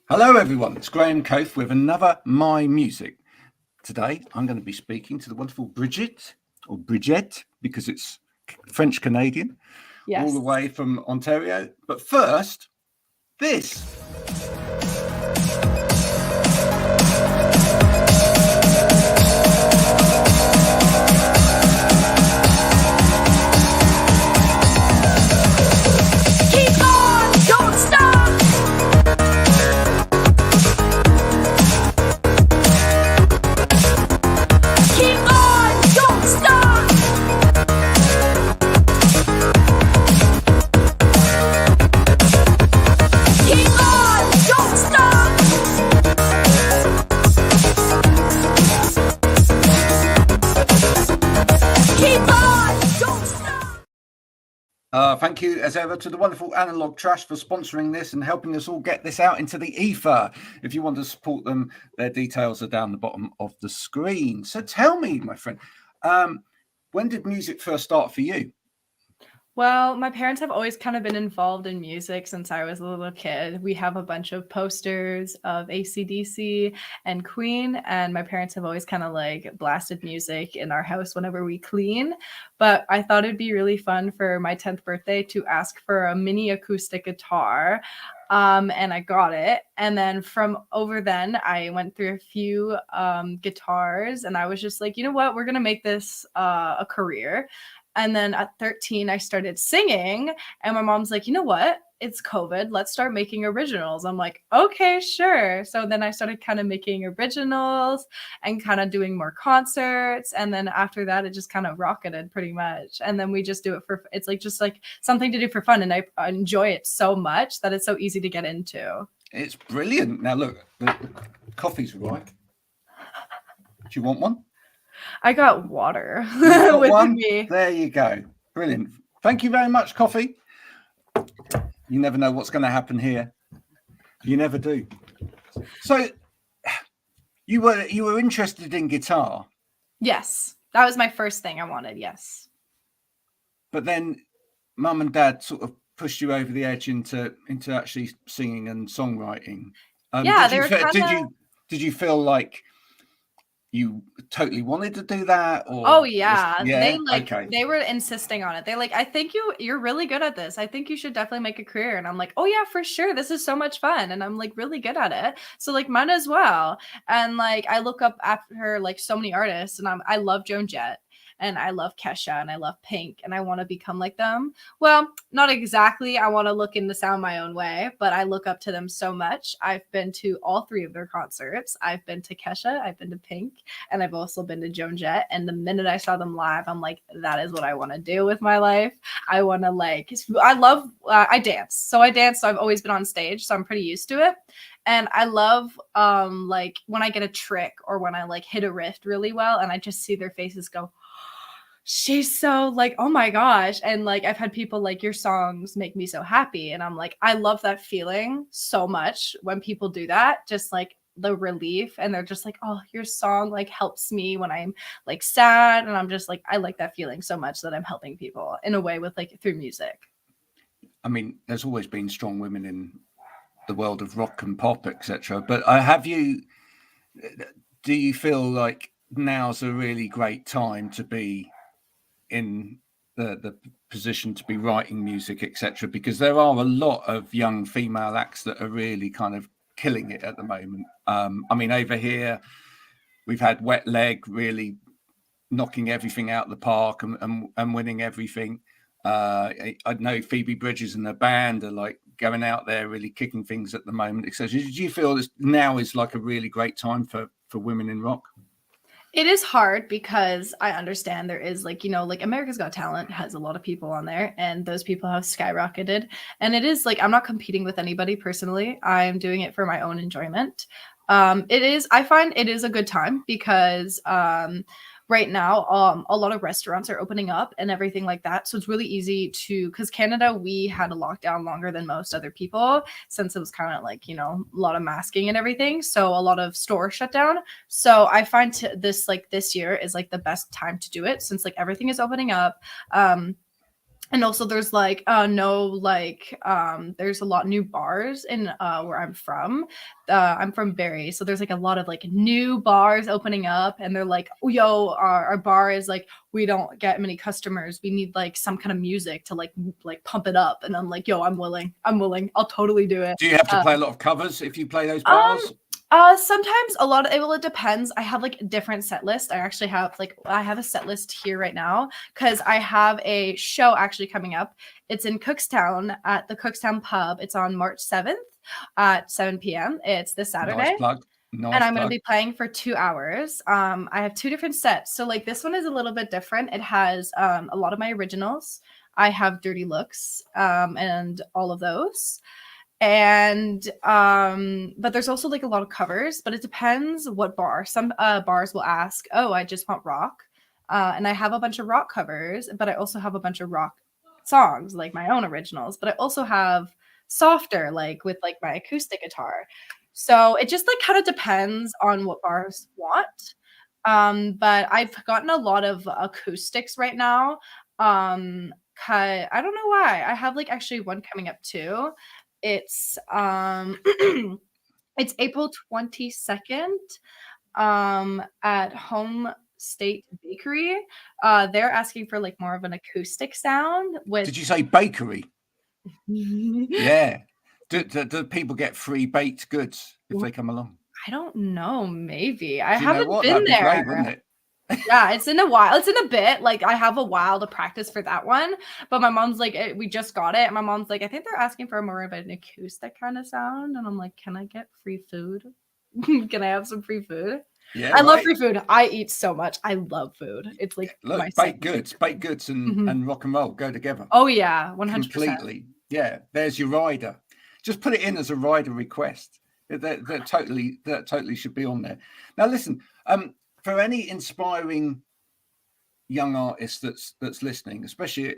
Hello everyone, it's Graham Coath with another My Music. Today I'm going to be speaking to the wonderful Brigitte, or Brigitte, because it's French Canadian, all the Yes. way from Ontario. But first, this. Keep on, don't stop. Keep on, don't stop. Keep on, don't stop. Keep on, don't stop. Thank you, as ever, to the wonderful Analog Trash for sponsoring this and helping us all get this out into the ether. If you want to support them, their details are down the bottom of the screen. So tell me, my friend, when did music first start for you? Well, my parents have always kind of been involved in music since I was a little kid. We have a bunch of posters of AC/DC and Queen, and my parents have always kind of like blasted music in our house whenever we clean. But I thought it'd be really fun for my 10th birthday to ask for a mini acoustic guitar. And I got it. And then from over then, I went through a few guitars, and I was just like, you know what? We're going to make this a career. And then at 13, I started singing, and my mom's like, you know what? It's COVID. Let's start making originals. I'm like, okay, sure. So then I started kind of making originals and kind of doing more concerts. And then after that, it just kind of rocketed pretty much. And then we just do it for, it's like just like something to do for fun. And I enjoy it so much that it's so easy to get into. It's brilliant. Now, look, the coffee's right. Do you want one? I got water Got with one? me. There you go. Brilliant. Thank you very much, Coffee. You never know what's going to happen here. You never do. So you were interested in guitar, Yes. That was my first thing I wanted. Yes. but then mum and dad sort of pushed you over the edge into actually singing and songwriting. Yeah, they were kind of. Did you feel like you totally wanted to do that, Oh or just yeah, yeah? Okay. they were insisting on it. They like, I think you're really good at this. I think you should definitely make a career. And I'm like, oh yeah, for sure. This is so much fun, and I'm like really good at it. So like, might as well. And like, I look up after like so many artists, and I love Joan Jett. And I love Kesha and I love Pink and I want to become like them. Well, not exactly. I want to look and sound my own way, but I look up to them so much. I've been to all three of their concerts. I've been to Kesha, I've been to Pink, and I've also been to Joan Jett. And the minute I saw them live, I'm like, that is what I want to do with my life. I want to like, I love, I dance. So I dance. So I've always been on stage. So I'm pretty used to it. And I love like when I get a trick or when I like hit a riff really well and I just see their faces go, she's so like, oh my gosh. And like, I've had people like, your songs make me so happy. And I'm like, I love that feeling so much when people do that, just like the relief. And they're just like, oh, your song like helps me when I'm like sad. And I'm just like, I like that feeling so much that I'm helping people in a way with like through music. I mean, there's always been strong women in the world of rock and pop, etc. But do you feel like now's a really great time to be in the position to be writing music, etc.? Because there are a lot of young female acts that are really kind of killing it at the moment. I mean, over here we've had Wet Leg really knocking everything out of the park and winning everything. I know Phoebe Bridgers and the band are like going out there really kicking things at the moment, etc. Do you feel this now is like a really great time for women in rock? It is hard because I understand there is like, you know, like America's Got Talent has a lot of people on there and those people have skyrocketed. And it is like, I'm not competing with anybody personally. I'm doing it for my own enjoyment. I find it is a good time because right now a lot of restaurants are opening up and everything like that, so it's really easy to, because Canada, we had a lockdown longer than most other people since it was kind of like, you know, a lot of masking and everything, so a lot of stores shut down. So I find this like this year is like the best time to do it since like everything is opening up. And also there's like no like there's a lot new bars in where I'm from. I'm from BARRIE, so there's like a lot of like new bars opening up, and they're like, oh, yo, our bar is like, we don't get many customers, we need like some kind of music to like pump it up. And I'm like, yo, I'm willing, I'll totally do it. Do you have to play a lot of covers if you play those um bars? Sometimes a lot of it, well, it depends. I have like different set list. I actually have like, I have a set list here right now because I have a show actually coming up. It's in Cookstown at the Cookstown pub. It's on March 7th at 7 p.m. It's this Saturday. Nice plug. And I'm going to be playing for 2 hours. I have 2 different sets. So like this one is a little bit different. It has a lot of my originals. I have Dirty Looks and all of those. And but there's also like a lot of covers, but it depends what bar. Some bars will ask, oh, I just want rock, and I have a bunch of rock covers, but I also have a bunch of rock songs, like my own originals, but I also have softer, like with like my acoustic guitar. So it just like kind of depends on what bars want. But I've gotten a lot of acoustics right now. I don't know why. I have like actually one coming up too. It's it's April 22nd at Home State Bakery. They're asking for like more of an acoustic sound with Did you say bakery? Yeah. Do people get free baked goods if they come along? I don't know, maybe. I Do you know haven't what? been That'd be there. great, wouldn't it? Yeah, it's in a while. It's in a bit. Like I have a while to practice for that one. But my mom's like, we just got it. And my mom's like, I think they're asking for more of an acoustic kind of sound. And I'm like, can I get free food? Can I have some free food? Yeah, I love free food. I eat so much. I love food. It's like look, baked goods and rock and roll go together. Oh yeah, 100%. Completely. Yeah, there's your rider. Just put it in as a rider request. That totally should be on there. Now listen, for any inspiring young artists that's listening, especially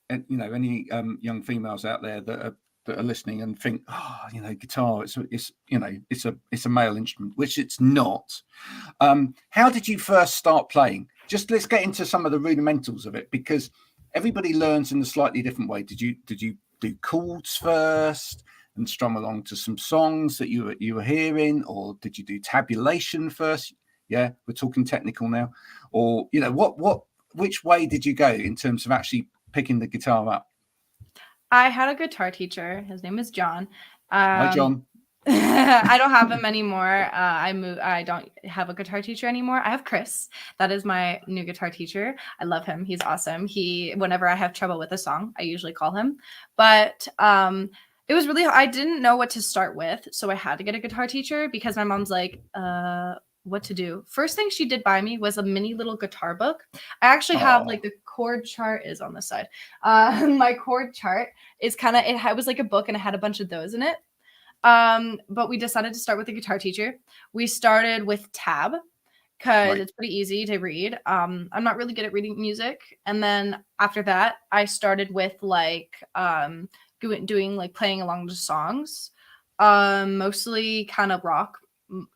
any young females out there that are listening and think, oh, guitar, it's a male instrument, which it's not. How did you first start playing? Just let's get into some of the rudimentals of it, because everybody learns in a slightly different way. Did you do chords first and strum along to some songs that you were hearing, or did you do tabulation first? Yeah, we're talking technical now. Or which way did you go in terms of actually picking the guitar up? I had a guitar teacher. His name is John. Hi, John. I don't have him anymore. I don't have a guitar teacher anymore. I have Chris. That is my new guitar teacher. I love him. He's awesome. Whenever I have trouble with a song, I usually call him. But it was really, I didn't know what to start with, so I had to get a guitar teacher because my mom's like, what to do. First thing she did buy me was a mini little guitar book. I actually have like the chord chart is on the side. My chord chart is it was like a book and it had a bunch of those in it. But we decided to start with the guitar teacher. We started with tab because it's pretty easy to read. I'm not really good at reading music. And then after that, I started with like doing like playing along the songs, mostly kind of rock,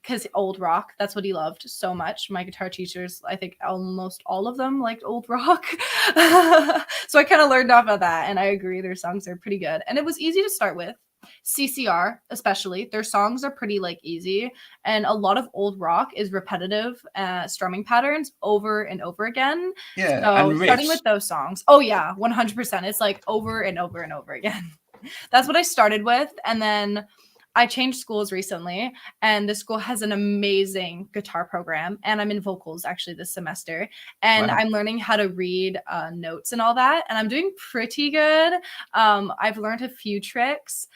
because old rock, that's what he loved so much. My guitar teachers, I think almost all of them liked old rock. So I kind of learned off of that, and I agree their songs are pretty good, and it was easy to start with. CCR especially, their songs are pretty like easy, and a lot of old rock is repetitive strumming patterns over and over again. Yeah, so and starting riffs. with those songs, oh yeah, 100%, it's like over and over and over again. That's what I started with, and then I changed schools recently, and the school has an amazing guitar program, and I'm in vocals actually this semester, and I'm learning how to read notes and all that, and I'm doing pretty good. I've learned a few tricks.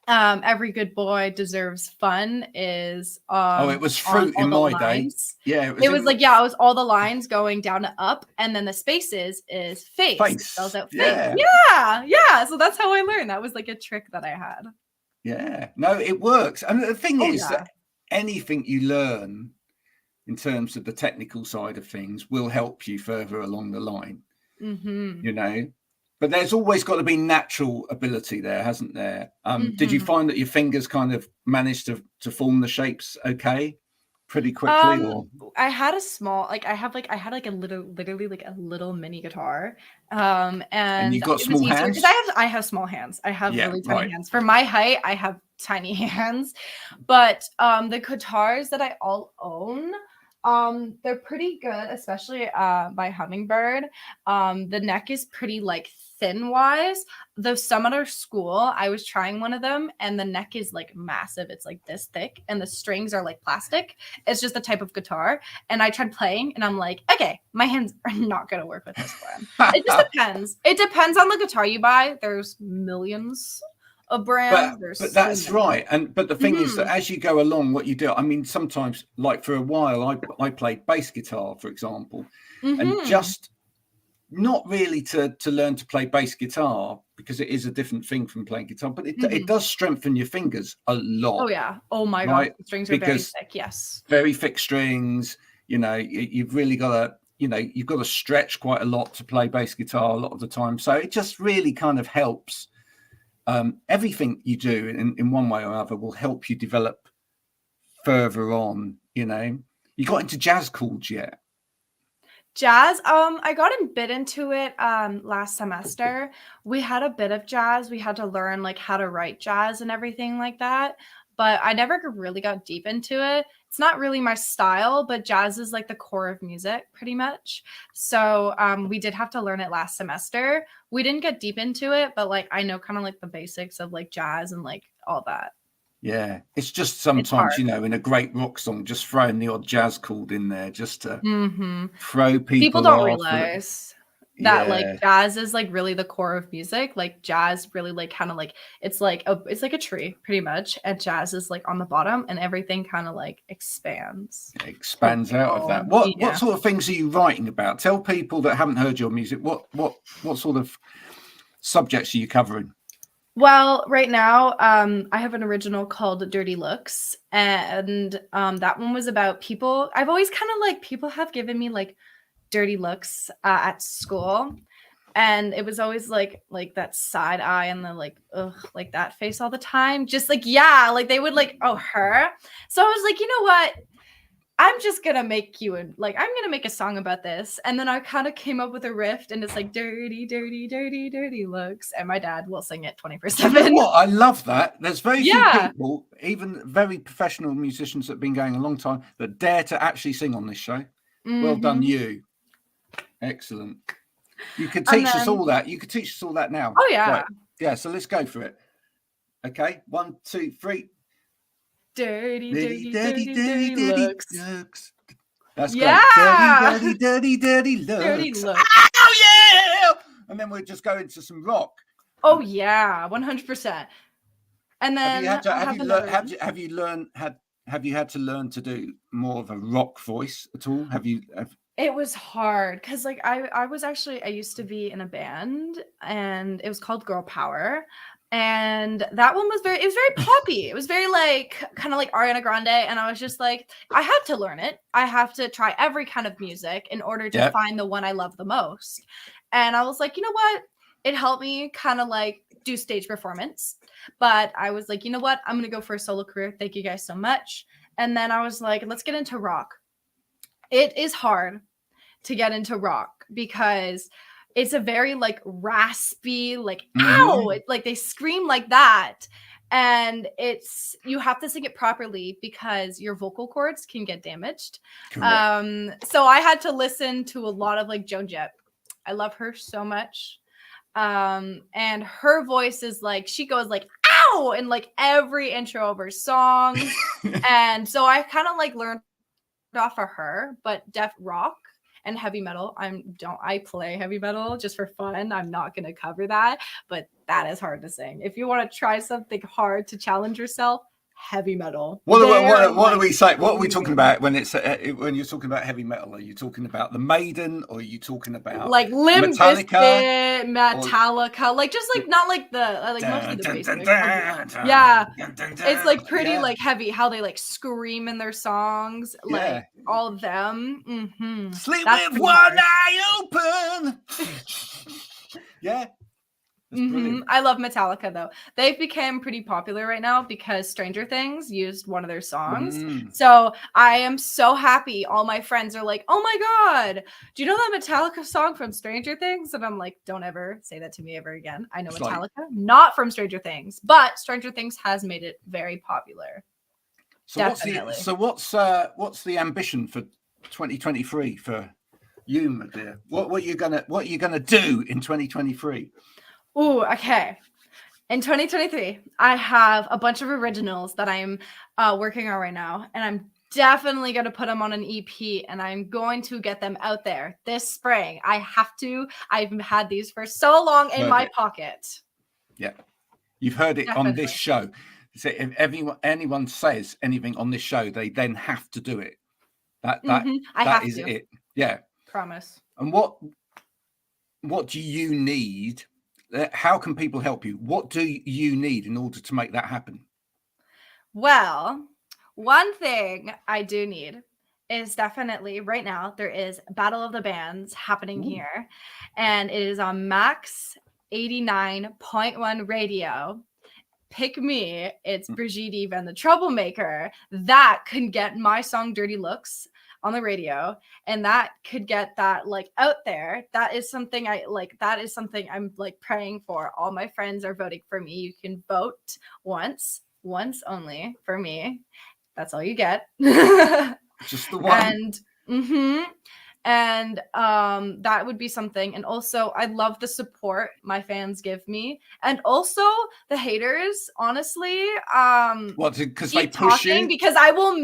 Every good boy deserves fun is it was fruit in my day. Yeah, it was all the lines going down to up, and then the spaces is face. It spells out face. Yeah. So that's how I learned. That was like a trick that I had. Yeah, no, it works. And the thing is that anything you learn in terms of the technical side of things will help you further along the line. But there's always got to be natural ability there, hasn't there? Did you find that your fingers kind of managed to form the shapes okay pretty quickly, or I had a small, like I had like a little, literally like a little mini guitar, and you and got it was small easier because hands? I have small hands. I have Yeah, really tiny right. hands. For my height, I have tiny hands, but the guitars that I all own, they're pretty good, especially by Hummingbird. The neck is pretty like thin wise. Though some other school, I was trying one of them, and the neck is like massive. It's like this thick, and the strings are like plastic. It's just the type of guitar. And I tried playing, and I'm like, okay, my hands are not gonna work with this one. It just depends. It depends on the guitar you buy. There's millions of brands. There's But so that's many. right. But the thing is that Mhm. as you go along, what you do, I mean, sometimes, like for a while, I played bass guitar, for example, and Mhm. just not really to learn to play bass guitar, because it is a different thing from playing guitar, but it Mhm. does strengthen your fingers a lot, Oh yeah. Oh my gosh. right? The strings are very Because thick. Yes. very thick strings, you've really got to, you've got to stretch quite a lot to play bass guitar a lot of the time. So it just really kind of helps. Everything you do in one way or other will help you develop further on. You got into jazz chords yet? Jazz, I got a bit into it last semester. We had a bit of jazz. We had to learn like how to write jazz and everything like that, but I never really got deep into it. It's not really my style, but jazz is like the core of music pretty much. So, we did have to learn it last semester. We didn't get deep into it, but like I know kind of like the basics of like jazz and like all that. Yeah, it's just It's sometimes, hard. in a great rock song, just throwing the odd jazz chord in there just to Mhm. throw People people don't off. realize that, like, Yeah, jazz is, like, really the core of music, like, jazz really, like, kinda, like it's like a tree pretty much, and jazz is, like, on the bottom, and everything kinda, like, expands it from expands out of that. people. What Yeah. sort of things are you writing about? Tell people that haven't heard your music, what sort of subjects are you covering? Well, right now, I have an original called Dirty Looks, and, that one was about people I've always kinda, like people have given me, like, dirty looks, at school. And it was always like that side eye and the like, ugh, like that face all the time. Just like, yeah, like they would like, oh, her. So I was like, you know what? I'm just gonna make you and like I'm gonna make a song about this. And then I kind of came up with a riff and it's like dirty, dirty, dirty, dirty looks. And my dad will sing it Do you know 24/7. what? I love that. There's very few Yeah. people, even very professional musicians that have been going a long time, that dare to actually sing on this show. Well done, Hmm. you. Excellent. You could And teach us then, all that. You could teach us all that now. oh yeah. Right. Yeah. So let's go for it. Okay. 1, 2, 3. Dirty, Dirty, dirty, dirty, dirty, dirty, dirty dirty looks. looks. That's great. Dirty, Yeah. dirty, dirty, dirty Dirty looks. looks. Oh yeah! And then we'll just go into some rock. Oh yeah, 100%. And Have you then had to? I Have have you learned? another one. Have you had to learn to do more of a rock voice at all? Have you? It was hard because like I was actually I used to be in a band and it was called Girl Power. And that one was very poppy. It was very like kind of like Ariana Grande. And I was just like, I have to learn it. I have to try every kind of music in order to Yeah. find the one I love the most. And I was like, you know what? It helped me kind of like do stage performance. But I was like, you know what? I'm gonna go for a solo career. Thank you guys so much. And then I was like, let's get into rock. It is hard to get into rock because it's a very like raspy, like ow, Mm-hmm. like they scream like that. And it's you have to sing it properly because your vocal cords can get damaged. Correct. So I had to listen to a lot of like Joan Jett. I love her so much. And her voice is like she goes like ow in like every intro of her songs. And so I kind of like learned off of her, but def rock and heavy metal. I play heavy metal just for fun. I'm not gonna cover that, but that is hard to sing. If you want to try something hard to challenge yourself, heavy metal. What They're do we say? What are we talking screaming. about when when you're talking about heavy metal? Are you talking about the Maiden, or are you talking about Like Limp Metallica? Bizkit, Or Metallica, like just like not like the like mostly dun, the dun, dun, basics. dun, Yeah, dun, dun, it's dun. like pretty Yeah, like heavy how they like scream in their songs, like yeah. all of them. Sleep That's with pretty one hard. eye open. Yeah, That's brilliant. I love Metallica though. They've become pretty popular right now because Stranger Things used one of their songs. So I am so happy. All my friends are like, "Oh my god, do you know that Metallica song from Stranger Things?" And I'm like, "Don't ever say that to me ever again. I know It's Metallica, like, not from Stranger Things, but Stranger Things has made it very popular." so Definitely. what's the ambition for 2023 for you, my dear? What are you gonna do in 2023? Ooh, okay. In 2023, I have a bunch of originals that I'm working on right now, and I'm definitely going to put them on an EP, and I'm going to get them out there this spring. I have to. I've had these for so long in my pocket. Yeah, you've heard it on this Definitely. show. So if anyone says anything on this show, they then have to do it. I that have is to. it. Yeah. Promise. And what do you need? How can people help you? What do you need in order to make that happen? Well, one thing I do need is definitely right now there is Battle of the Bands happening here, and it is on Max 89.1 radio. Pick me. It's Brigitte Eve and the Troublemaker. That can get my song Dirty Looks on the radio, and that could get that like out there. That is something I like. That is something I'm like praying for. All my friends are voting for me. You can vote once only for me. That's all you get. Just the one. And that would be something. And also I love the support my fans give me, and also the haters, honestly. What, because they keep push talking, you? because I will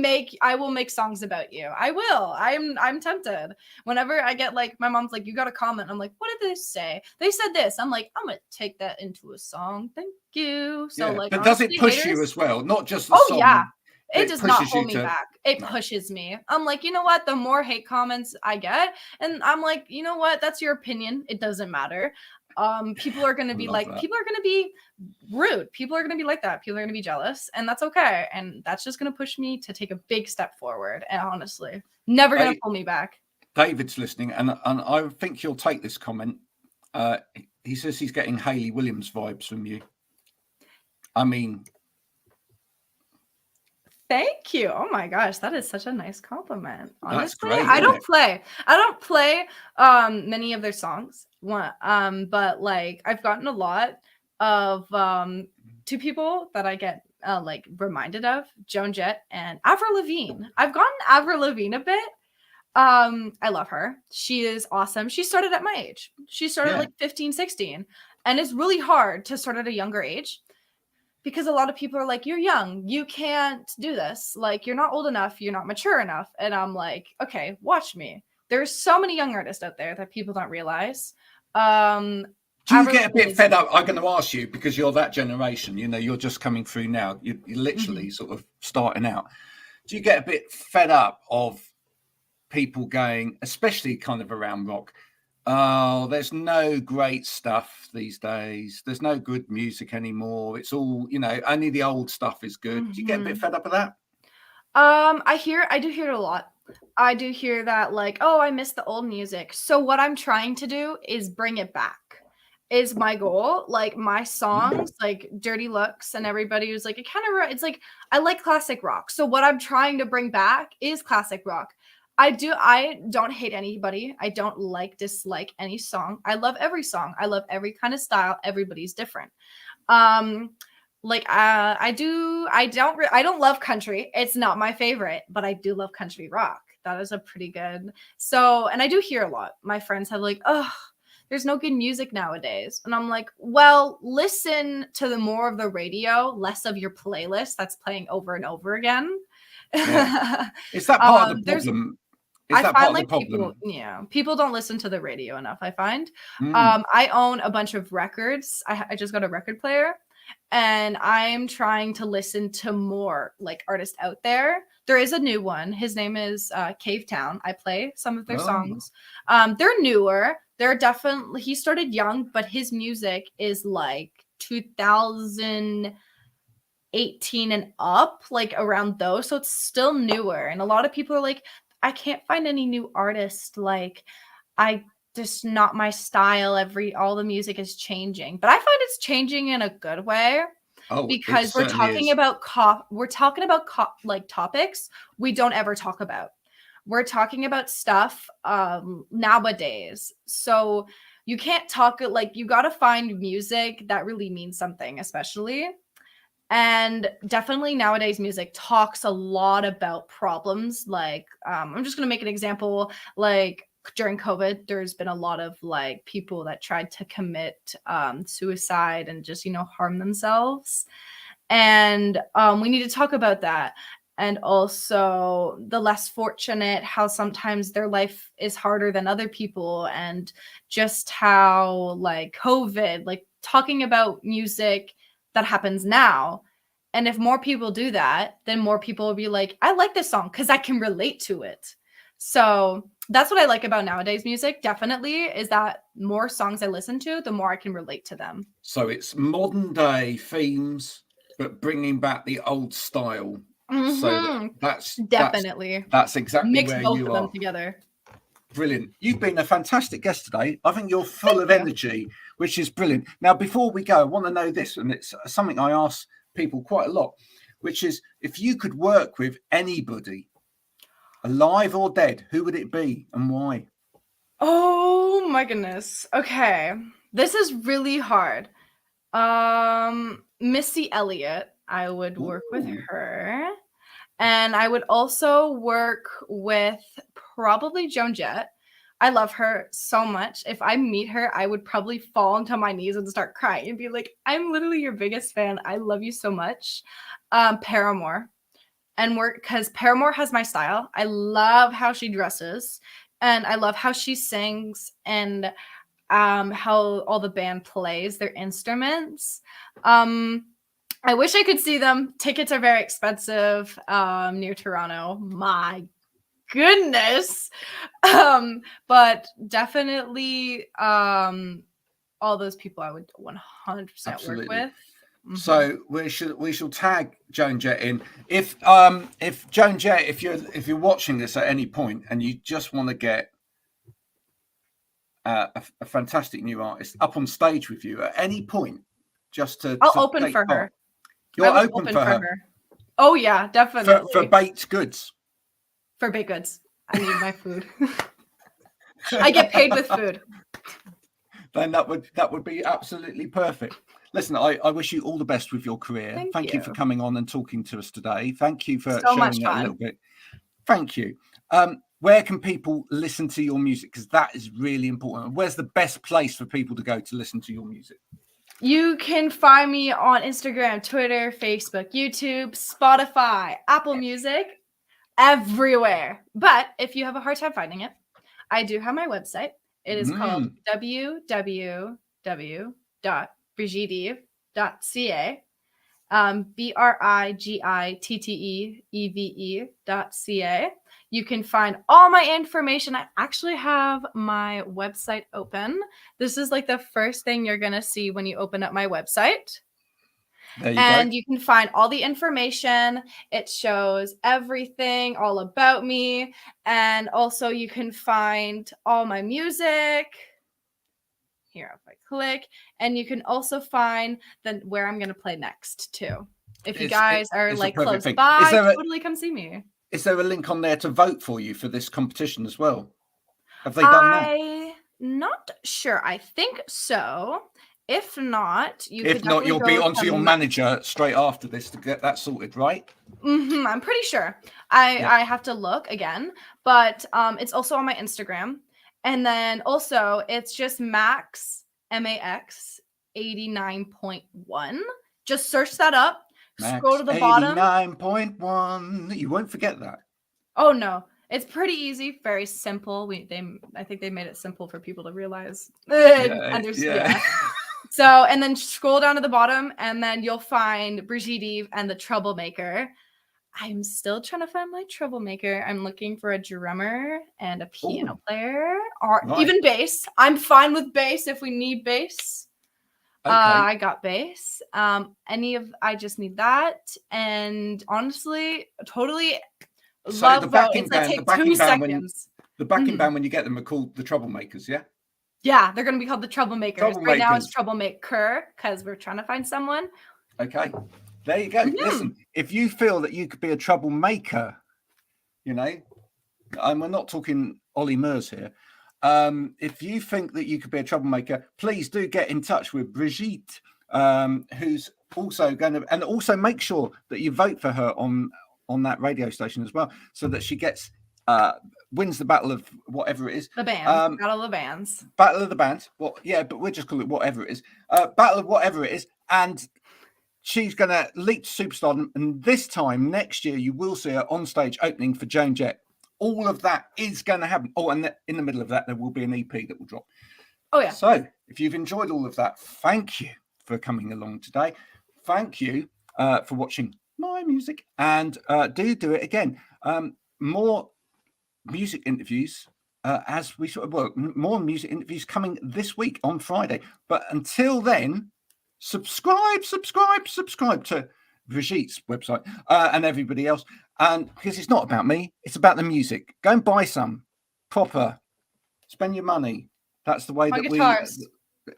make songs about you. I will. I'm tempted. Whenever I get like, my mom's like, "You got a comment," I'm like, "What did they say? They said this." I'm like, "I'm gonna take that into a song. Thank you." So like, but honestly, does it push haters, you as well? Not just the song. yeah. It It does not pushes hold you me to back. It pushes me. I'm like, you know what? The more hate comments I get, and I'm like, you know what? That's your opinion. It doesn't matter. People are going to be like, that. people are going to be rude. People are going to be like that. People are going to be jealous, and that's okay. And that's just going to push me to take a big step forward. And honestly, never going to pull me back. David's listening, and I think you'll take this comment. He says he's getting Hayley Williams vibes from you. I mean, thank you. Oh my gosh, that is such a nice compliment. Honestly, that's great. I don't play many of their songs. But like I've gotten a lot of two people that I get like reminded of, Joan Jett and Avril Lavigne. I've gotten Avril Lavigne a bit. I love her. She is awesome. She started at my age. She started like 15, 16, and it's really hard to start at a younger age, because a lot of people are like, "You're young, you can't do this. Like, you're not old enough, you're not mature enough." And I'm like, okay, watch me. There's so many young artists out there that people don't realize. Do you get a bit fed up? I'm going to ask you, because you're that generation. You know, you're just coming through now. You're literally sort of starting out. Do you get a bit fed up of people going, especially kind of around rock, "Oh, there's no great stuff these days. There's no good music anymore. It's all, you know, only the old stuff is good." Do you get a bit fed up of that? I do hear it a lot. I do hear that, like, "Oh, I miss the old music." So what I'm trying to do is bring it back. Is my goal. Like, my songs, like Dirty Looks, and everybody was like, it's like, I like classic rock. So what I'm trying to bring back is classic rock. I don't hate anybody. I don't dislike any song. I love every song. I love every kind of style. Everybody's different. I don't love country. It's not my favorite, but I do love country rock. That is a pretty good. So, and I do hear a lot. My friends have like, "Oh, there's no good music nowadays." And I'm like, well, listen to the more of the radio, less of your playlist that's playing over and over again. Yeah. Is that part of the problem? Is that part of the problem? People don't listen to the radio enough, I find. I own a bunch of records. I just got a record player, and I'm trying to listen to more like artists out there. There is a new one. His name is Cave Town. I play some of their songs. They're newer. They're definitely, he started young, but his music is like 2018 and up, like around those. So it's still newer. And a lot of people are like, "I can't find any new artists. Like, I just not my style. All the music is changing, but I find it's changing in a good way, Oh, it because we're certainly talking is. about like topics we don't ever talk about. We're talking about stuff nowadays. So you can't talk, like, you got to find music that really means something, especially. And definitely nowadays music talks a lot about problems. Like, I'm just going to make an example. Like, during COVID, there's been a lot of like people that tried to commit suicide and just, harm themselves. And we need to talk about that. And also the less fortunate, how sometimes their life is harder than other people, and just how like COVID, like talking about music that happens now. And if more people do that, then more people will be like, I like this song because I can relate to it. So that's what I like about nowadays music, definitely, is that more songs I listen to, the more I can relate to them. So it's modern day themes, but bringing back the old style. So that's Definitely. that's exactly Mix where both you of them are. together. Brilliant. You've been a fantastic guest today. I think you're full Thank of you. energy, which is brilliant. Now, before we go, I want to know this, and it's something I ask people quite a lot, which is, if you could work with anybody, alive or dead, who would it be and why? Oh my goodness. Okay. This is really hard. Missy Elliott, I would work with Ooh. her. And I would also work with probably Joan Jett. I love her so much. If I meet her, I would probably fall onto my knees and start crying and be like, I'm literally your biggest fan. I love you so much. Paramore. And work, because Paramore has my style. I love how she dresses, and I love how she sings, and how all the band plays their instruments. I wish I could see them. Tickets are very expensive near Toronto. My goodness. But definitely all those people I would 100% Absolutely. work with. So we shall tag Joan Jett in. If Joan Jett, if you're watching this at any point and you just want to get a fantastic new artist up on stage with you at any point, just to I'll open take for part. her. You're I would open for her. Oh yeah, definitely. For baked goods. For baked goods. I need my food. I get paid with food. Then that would be absolutely perfect. Listen, I wish you all the best with your career. Thank you for coming on and talking to us today. Thank you for showing it a little bit. Thank you. Where can people listen to your music? Because that is really important. Where's the best place for people to go to listen to your music? You can find me on Instagram, Twitter, Facebook, YouTube, Spotify, Apple Music, everywhere. But if you have a hard time finding it, I do have my website. It is called www.brigitteeve.ca. BRIGITTEEVE.ca. You can find all my information. I actually have my website open. This is like the first thing you're going to see when you open up my website. There you go. You can find all the information. It shows everything all about me. And also you can find all my music. Here, if I click, and you can also find where I'm going to play next too. If you guys are like close by, totally come see me. Is there a link on there to vote for you for this competition as well? Have they done that? I'm not sure. I think so. If not, you'll be onto your manager straight after this to get that sorted, right? I'm pretty sure. I have to look again, but it's also on my Instagram. And then also it's just Max, MAX 89.1. Just search that up. Max scroll to the bottom. 89.1. You won't forget that. Oh no. It's pretty easy, very simple. I think they made it simple for people to realize. Yeah. So, and then scroll down to the bottom, and then you'll find Brigitte Eve and the Troublemaker. I'm still trying to find my troublemaker. I'm looking for a drummer and a piano player, or even bass. I'm fine with bass if we need bass. Okay. I got bass. I just need that. And honestly, totally love the backing it's band. Like, take 2 seconds. The backing band when you get them are called the Troublemakers, yeah? Yeah, they're gonna be called the Troublemakers. Right now it's Troublemakers. Troublemaker because we're trying to find someone. Okay, there you go. Listen, if you feel that you could be a troublemaker, you know, and we're not talking Ollie Murs here. If you think that you could be a troublemaker, please do get in touch with Brigitte, who's also going to, and also make sure that you vote for her on that radio station as well, so that she gets wins the battle of whatever it is. The band, battle of the bands. Battle of the bands. Well, yeah, but we'll just call it whatever it is. Battle of whatever it is, and she's going to leap to superstardom, and this time next year you will see her on stage opening for Joan Jett. All of that is going to happen. Oh, and in the middle of that, there will be an EP that will drop. Oh, yeah. So if you've enjoyed all of that, thank you for coming along today. Thank you for watching my music, and do it again. More music interviews as we sort of work. More music interviews coming this week on Friday. But until then, subscribe to Brigitte's website and everybody else, and because it's not about me, it's about the music. Go and buy some proper, spend your money. That's the way that guitars.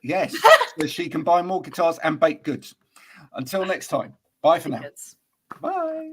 Yes, so she can buy more guitars and baked goods. Until next time, bye for now. Bye.